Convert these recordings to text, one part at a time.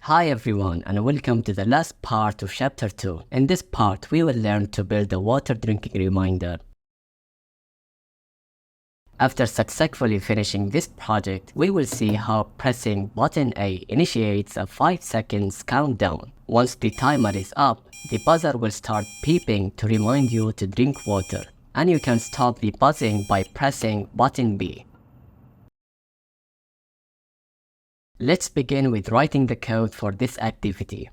Hi everyone, and welcome to the last part of Chapter 2. In this part, we will learn to build a water drinking reminder. After successfully finishing this project, we will see how pressing button A initiates a 5 seconds countdown. Once the timer is up, the buzzer will start beeping to remind you to drink water, and you can stop the buzzing by pressing button B. Let's begin with writing the code for this activity.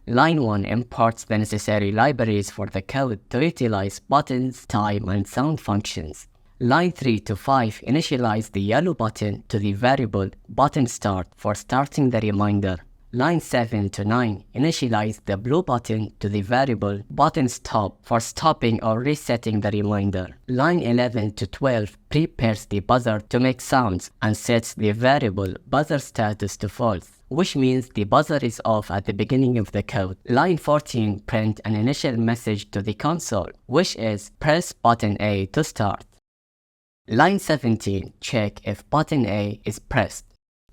Line 1 imports the necessary libraries for the code to utilize buttons, time, and sound functions. Line 3 to 5 initialize the yellow button to the variable button start for starting the reminder. Line 7 to 9 initialize the blue button to the variable button stop for stopping or resetting the reminder. Line 11 to 12 prepares the buzzer to make sounds and sets the variable buzzer status to false, which means the buzzer is off at the beginning of the code. Line 14 print an initial message to the console, which is press button A to start. Line 17 check if button A is pressed.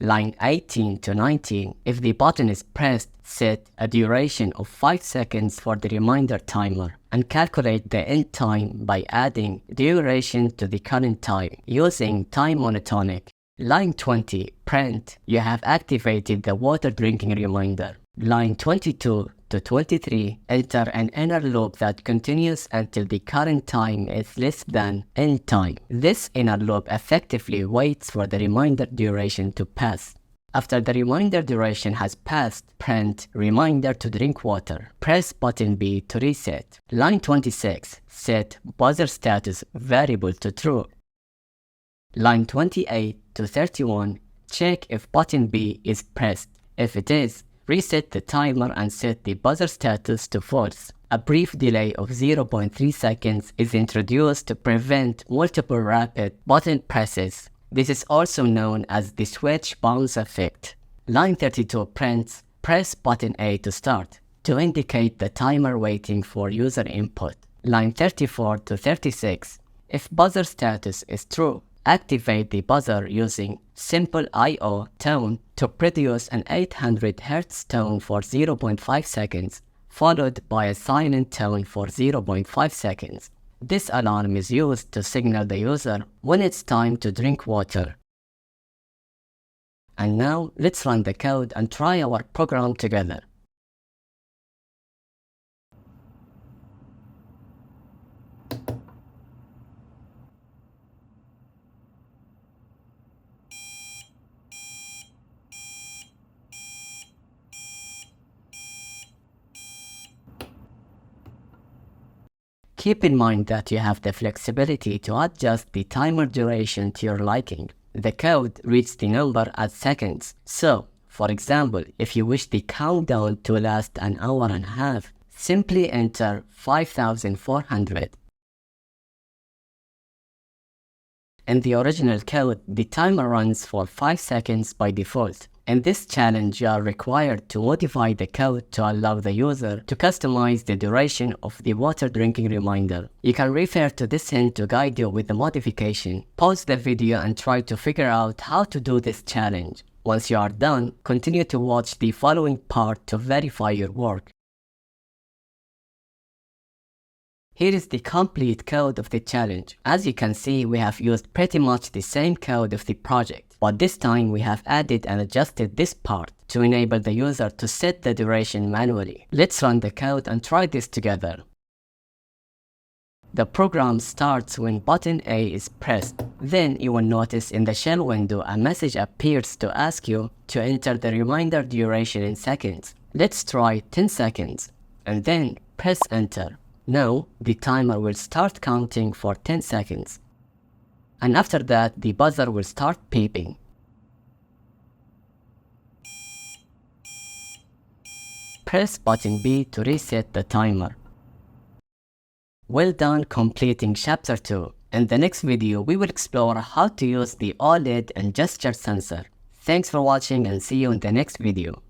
Line 18 to 19, if the button is pressed, set a duration of 5 seconds for the reminder timer and calculate the end time by adding duration to the current time using time monotonic. Line 20, print, you have activated the water drinking reminder. Line 22 to 23, enter an inner loop that continues until the current time is less than end time. This inner loop effectively waits for the reminder duration to pass. After the reminder duration has passed, print reminder to drink water. Press button B to reset. Line 26, set buzzer status variable to true. Line 28 to 31, check if button B is pressed. If it is, reset the timer and set the buzzer status to false. A brief delay of 0.3 seconds is introduced to prevent multiple rapid button presses. This is also known as the switch bounce effect. Line 32 prints, press button A to start, to indicate the timer waiting for user input. Line 34 to 36, if buzzer status is true, activate the buzzer using simple I/O tone to produce an 800 Hz tone for 0.5 seconds, followed by a silent tone for 0.5 seconds. This alarm is used to signal the user when it's time to drink water. And now, let's run the code and try our program together. Keep in mind that you have the flexibility to adjust the timer duration to your liking. The code reads the number as seconds. So, for example, if you wish the countdown to last an hour and a half, simply enter 5400. In the original code, the timer runs for 5 seconds by default. In this challenge, you are required to modify the code to allow the user to customize the duration of the water drinking reminder. You can refer to this hint to guide you with the modification. Pause the video and try to figure out how to do this challenge. Once you are done, continue to watch the following part to verify your work. Here is the complete code of the challenge. As you can see, we have used pretty much the same code of the project, but this time we have added and adjusted this part to enable the user to set the duration manually. Let's run the code and try this together. The program starts when button A is pressed. Then you will notice in the shell window a message appears to ask you to enter the reminder duration in seconds. Let's try 10 seconds and then press enter. Now, the timer will start counting for 10 seconds. And after that, the buzzer will start beeping. Press button B to reset the timer. Well done completing Chapter 2. In the next video, we will explore how to use the OLED and gesture sensor. Thanks for watching and see you in the next video.